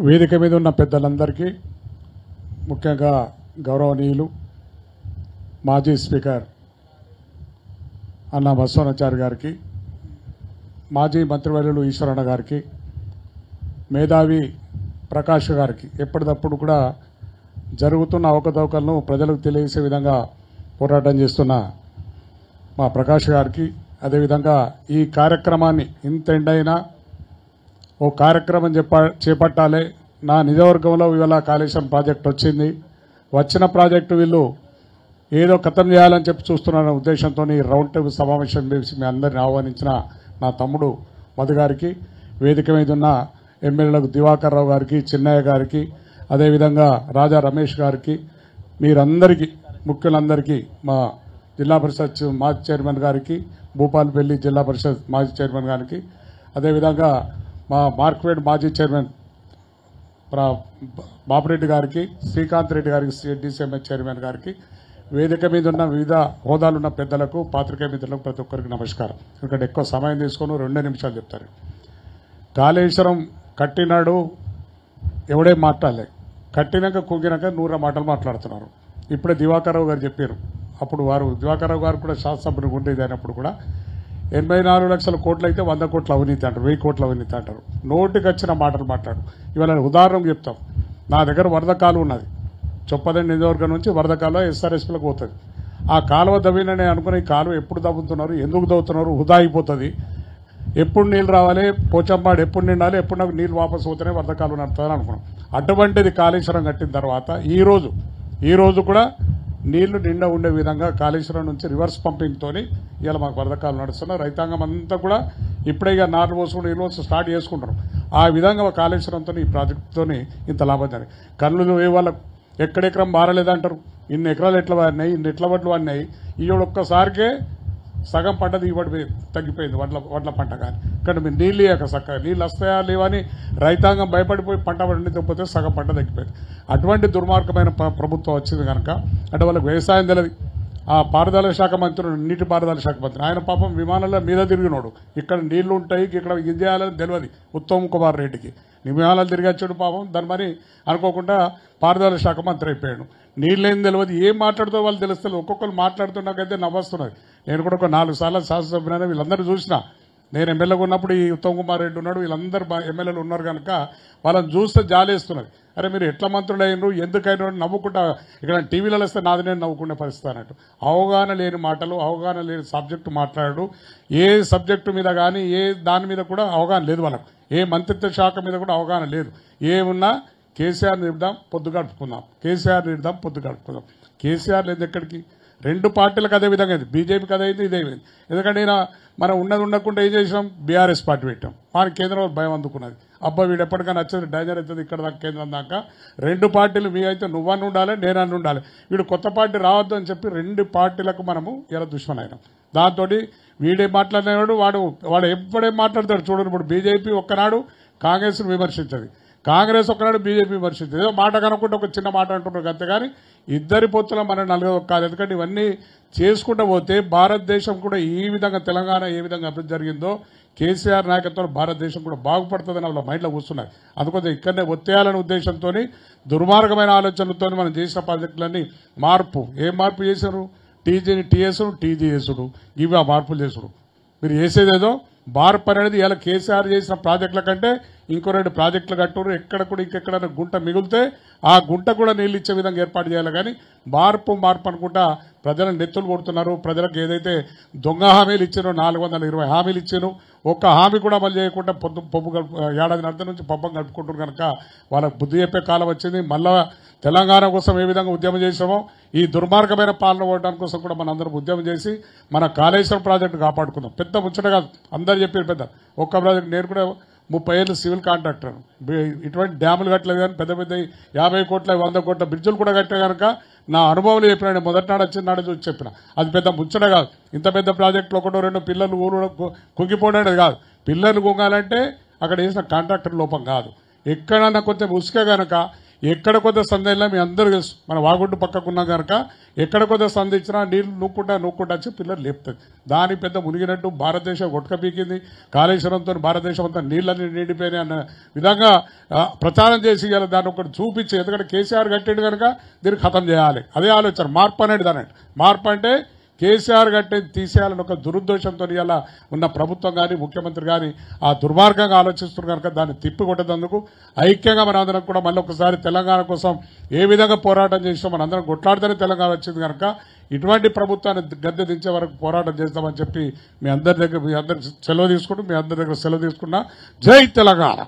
వేదిక మీద ఉన్న పెద్దలందరికీ ముఖ్యంగా గౌరవనీయులు మాజీ స్పీకర్ అన్న బసవరాచారి గారికి, మాజీ మంత్రివర్యులు ఈశ్వరన్న గారికి, మేధావి ప్రకాష్ గారికి ఎప్పటికప్పుడు కూడా జరుగుతున్న అవకతవకలను ప్రజలకు తెలియజేసే విధంగా పోరాటం చేస్తున్న మా ప్రకాష్ గారికి, అదేవిధంగా ఈ కార్యక్రమాన్ని ఇంత ఎండైనా ఓ కార్యక్రమం చేపట్టాలి. నా నిజవర్గంలో ఇవాళ కాళేశ్వరం ప్రాజెక్టు వచ్చింది. వచ్చిన ప్రాజెక్టు వీళ్ళు ఏదో ఖతం చేయాలని చెప్పి చూస్తున్న ఉద్దేశంతో రౌండ్ టేబుల్ సమావేశం చేసి మీ అందరిని ఆహ్వానించిన నా తమ్ముడు మధు గారికి, వేదిక మీద ఉన్న ఎమ్మెల్యేలకు దివాకర్ రావు గారికి, చిన్నయ్య గారికి, అదేవిధంగా రాజా రమేష్ గారికి, మీరందరికీ ముఖ్యులందరికీ, మా జిల్లా పరిషత్ మాజీ చైర్మన్ గారికి, భూపాలపల్లి జిల్లా పరిషత్ మాజీ చైర్మన్ గారికి, అదేవిధంగా మా మార్క్వేడ్ మాజీ చైర్మన్ బాపిరెడ్డి గారికి, శ్రీకాంత్ రెడ్డి గారికి, డీసీఎంఎస్ చైర్మన్ గారికి, వేదిక మీద ఉన్న వివిధ హోదాలున్న పెద్దలకు, పాత్రికేయ మిత్రులకు ప్రతి ఒక్కరికి నమస్కారం. ఇక్కడ ఎక్కువ సమయం తీసుకొని 2 నిమిషాలు చెప్తారు. కాళేశ్వరం కట్టినాడు ఎవడే మాట్లాడలే, కట్టినాక కుంగినాక 100 మాటలు మాట్లాడుతున్నారు. ఇప్పుడే దివాకర్ రావు గారు చెప్పారు. అప్పుడు వారు దివాకర్ రావు గారు కూడా శాసనసభ్యులు ఉండేది అయినప్పుడు కూడా 84 లక్షల కోట్లు అయితే 100 కోట్ల అవినీతి అంటారు, 1000 కోట్ల అవినీతి అంటారు. నోటికి వచ్చిన మాటలు మాట్లాడు. ఇవాళ ఉదాహరణకు చెప్తాం. నా దగ్గర వరద కాలువ ఉన్నది. చొప్పదండి నియోజకవర్గం నుంచి వరద కాలువ ఎస్ఆర్ఎస్పీలకు పోతుంది. ఆ కాలువ దవ్వినని అనుకుని కాలువ ఎప్పుడు దవ్వుతున్నారు, ఎందుకు దవ్వుతున్నారు, హుదా అయిపోతుంది. ఎప్పుడు నీళ్ళు రావాలి, పోచంపాడు ఎప్పుడు నిండాలి, ఎప్పుడు నాకు నీళ్ళు వాపసు పోతేనే వరద కాలువ నడుపుతుందని అనుకున్నాం. అటువంటిది కాళేశ్వరం కట్టిన తర్వాత ఈ రోజు కూడా నీళ్లు నిండా ఉండే విధంగా కాళేశ్వరం నుంచి రివర్స్ పంపింగ్ తోని ఇలా మాకు వరద కాలువ నడుస్తున్నారు. రైతాంగం అంతా కూడా ఇప్పుడే ఇక నార్లు పోసుకుని నీళ్ళు పోసి స్టార్ట్ చేసుకుంటారు. ఆ విధంగా కాళేశ్వరంతో ఈ ప్రాజెక్టుతో ఇంత లాభం జరిగింది. కళ్ళు వాళ్ళకు ఎక్కడెకరం మారలేదంటారు. ఇన్ని ఎకరాలు ఎట్లా వాడినాయి, ఇన్ని ఎట్ల వడ్లు వాడినాయి. ఈ ఒక్కసారికే సగం పంట దిగుబడి తగ్గిపోయింది వడ్ల పంట. కానీ ఇక్కడ మీరు నీళ్ళు ఇయ్యక చక్కగా నీళ్ళు వస్తాయా లేవని రైతాంగం భయపడిపోయి పంట పండిపోతే సగం పంట తగ్గిపోయింది. అటువంటి దుర్మార్గమైన ప్రభుత్వం వచ్చింది కనుక అంటే వాళ్ళకి వ్యవసాయం తెలియదు. ఆ పారుదల శాఖ మంత్రి, నీటి పారుదల శాఖ మంత్రి, ఆయన పాపం విమానాల మీద తిరిగినోడు. ఇక్కడ నీళ్లు ఉంటాయి, ఇక్కడ ఇది చేయాలని తెలియదు ఉత్తమ్ కుమార్ రెడ్డికి. విమానాలు తిరిగి వచ్చాడు పాపం. దాని మరి అనుకోకుండా పారుదల శాఖ మంత్రి అయిపోయాడు. నీళ్ళేం తెలియదు, ఏం మాట్లాడుతూ వాళ్ళు తెలుస్తుంది. ఒక్కొక్కరు మాట్లాడుతున్నాకైతే నవ్వస్తున్నది. నేను కూడా ఒక 4 సార్లు శాసనసభ్యులైనా వీళ్ళందరూ చూసినా. నేను ఎమ్మెల్యేగా ఉన్నప్పుడు ఈ ఉత్తమ్ కుమార్ రెడ్డి ఉన్నాడు, వీళ్ళందరూ ఎమ్మెల్యేలు ఉన్నారు కనుక వాళ్ళని చూస్తే జాలేస్తున్నది. అరే మీరు ఎట్లా మంత్రులు అయినరు, ఎందుకైనా నవ్వుకుంటా ఇక్కడ టీవీలలో వస్తే నాది నేను నవ్వుకునే పరిస్థితి అన్నట్టు. అవగాహన లేని మాటలు, అవగాహన లేని సబ్జెక్టు మాట్లాడు. ఏ సబ్జెక్టు మీద కానీ ఏ దాని మీద కూడా అవగాహన లేదు వాళ్ళకు. ఏ మంత్రిత్వ శాఖ మీద కూడా అవగాహన లేదు. ఏమున్నా కేసీఆర్ నిడదాం పొద్దు గడుపుకుందాం, కేసీఆర్ నిడదాం పొద్దు గడుపుకుందాం. కేసీఆర్ లేదు ఎక్కడికి. 2 పార్టీలకు అదే విధంగా అయింది. బీజేపీకి అదైంది, ఇదేమైంది. ఎందుకంటే మనం ఉన్నది ఉండకుండా ఏం చేసాం, బీఆర్ఎస్ పార్టీ పెట్టాం. మన కేంద్రం భయం అందుకున్నది. అబ్బా వీడు ఎప్పటికైనా వచ్చేది డేంజర్ అవుతుంది ఇక్కడ దాకా కేంద్రం దాకా. 2 పార్టీలు మీ అయితే నువ్వని ఉండాలి, నేనని ఉండాలి. వీడు కొత్త పార్టీ రావద్దు అని చెప్పి 2 పార్టీలకు మనము ఇలా దుష్మన్ అయినాం. దాంతో వీడే మాట్లాడినవాడు వాడు ఎప్పుడేం మాట్లాడతాడు చూడండి. ఇప్పుడు బీజేపీ ఒక్కనాడు కాంగ్రెస్ను విమర్శించదు, కాంగ్రెస్ ఒక్కనాడు బీజేపీ విమర్శించదు. ఏదో మాట కనుక్కుంటే ఒక చిన్న మాట అంటున్నారు అంతేగాని ఇద్దరి పొత్తుల మన నలుగురు కాదు. ఎందుకంటే ఇవన్నీ చేసుకుంటూ పోతే భారతదేశం కూడా ఈ విధంగా తెలంగాణ ఏ విధంగా అభివృద్ధి జరిగిందో కేసీఆర్ నాయకత్వంలో భారతదేశం కూడా బాగుపడుతుందని వాళ్ళ మైండ్లో కూర్చున్నారు. అందుకోసం ఇక్కడనే ఒత్తేయాలనే ఉద్దేశంతో దుర్మార్గమైన ఆలోచనలతో మనం చేసిన ప్రాజెక్టులన్నీ ఏం మార్పు చేశారు, టీజీని టీఎస్ను టీజీఎస్డు ఇవి ఆ మార్పులు చేసుడు. మీరు చేసేదేదో మార్పు అనేది ఇలా కేసీఆర్ చేసిన ప్రాజెక్టుల కంటే ఇంకో 2 ప్రాజెక్టులు కట్టురు. ఎక్కడ కూడా ఇంకెక్కడ గుంట మిగిలితే ఆ గుంట కూడా నీళ్ళు ఇచ్చే విధంగా ఏర్పాటు చేయాలి. కానీ మార్పు అనుకుంటా ప్రజలను నెత్తులు కొడుతున్నారు. ప్రజలకు ఏదైతే దొంగ హామీలు ఇచ్చారో 420 హామీలు ఇచ్చారు, ఒక్క హామీ కూడా అమలు చేయకుండా ఏడాది అర్థం నుంచి పబ్బం గడుపుకుంటారు. కనుక వాళ్ళకు బుద్ధి చెప్పే కాలం వచ్చింది. మళ్ళా తెలంగాణ కోసం ఏ విధంగా ఉద్యమం చేసామో ఈ దుర్మార్గమైన పాలన ఓడడానికి కోసం కూడా మన అందరం ఉద్యమం చేసి మన కాళేశ్వరం ప్రాజెక్టు కాపాడుకుందాం. పెద్ద ముచ్చట కాదు, అందరు చెప్పారు పెద్ద ఒక్క ప్రాజెక్టు. నేను కూడా 30 ఏళ్ళు సివిల్ కాంట్రాక్టర్. ఇటువంటి డ్యాములు కట్టలేదు కానీ పెద్ద 50 కోట్ల 100 కోట్ల బ్రిడ్జులు కూడా కట్టే కనుక నా అనుభవాలు చెప్పిన మొదటి నాడు వచ్చిన నాడు చూసి చెప్పిన. అది పెద్ద ముచ్చట కాదు. ఇంత పెద్ద ప్రాజెక్టులో 1-2 పిల్లలు ఊరు కుంగిపోవడం కాదు. పిల్లలు కుంగాలంటే అక్కడ వేసిన కాంట్రాక్టర్ లోపం కాదు. ఎక్కడన్నా కొంచెం ఉసుక కనుక ఎక్కడ కొద్ది సంద వెళ్ళినా మీ అందరూ తెలుసు, మన వాగుంటు పక్కకున్నాం కనుక ఎక్కడ కొద్ది సంద ఇచ్చినా నీళ్లు నూక్కుంటా వచ్చి పిల్లలు లేపుతుంది. దాని పెద్ద మునిగినట్టు భారతదేశం కొట్టుక పీకింది, కాళేశ్వరంతో భారతదేశం అంతా నీళ్ళని నిండిపోయినాయి అన్న విధంగా ప్రచారం చేసి ఇవాళ దాన్ని ఒకటి చూపించి, ఎందుకంటే కేసీఆర్ కట్టిండు కనుక దీన్ని ఖతం చేయాలి, అదే ఆలోచన. మార్పు అనేది దానండి. మార్పు అంటే కేసీఆర్ గట్టి తీసేయాలని ఒక దురుద్దేశంతో ఇలా ఉన్న ప్రభుత్వం కానీ ముఖ్యమంత్రి కానీ ఆ దుర్మార్గంగా ఆలోచిస్తున్నారు కనుక దాన్ని తిప్పికొట్టేందుకు ఐక్యంగా మనందరం కూడా మళ్ళీ ఒకసారి తెలంగాణ కోసం ఏ విధంగా పోరాటం చేసినా మనందరం కొట్లాడితేనే తెలంగాణ వచ్చింది కనుక ఇటువంటి ప్రభుత్వాన్ని గద్దె దించే వరకు పోరాటం చేస్తామని చెప్పి మీ అందరి సెలవు తీసుకుంటూ మీ అందరి దగ్గర సెలవు తీసుకున్నా. జై తెలంగాణ.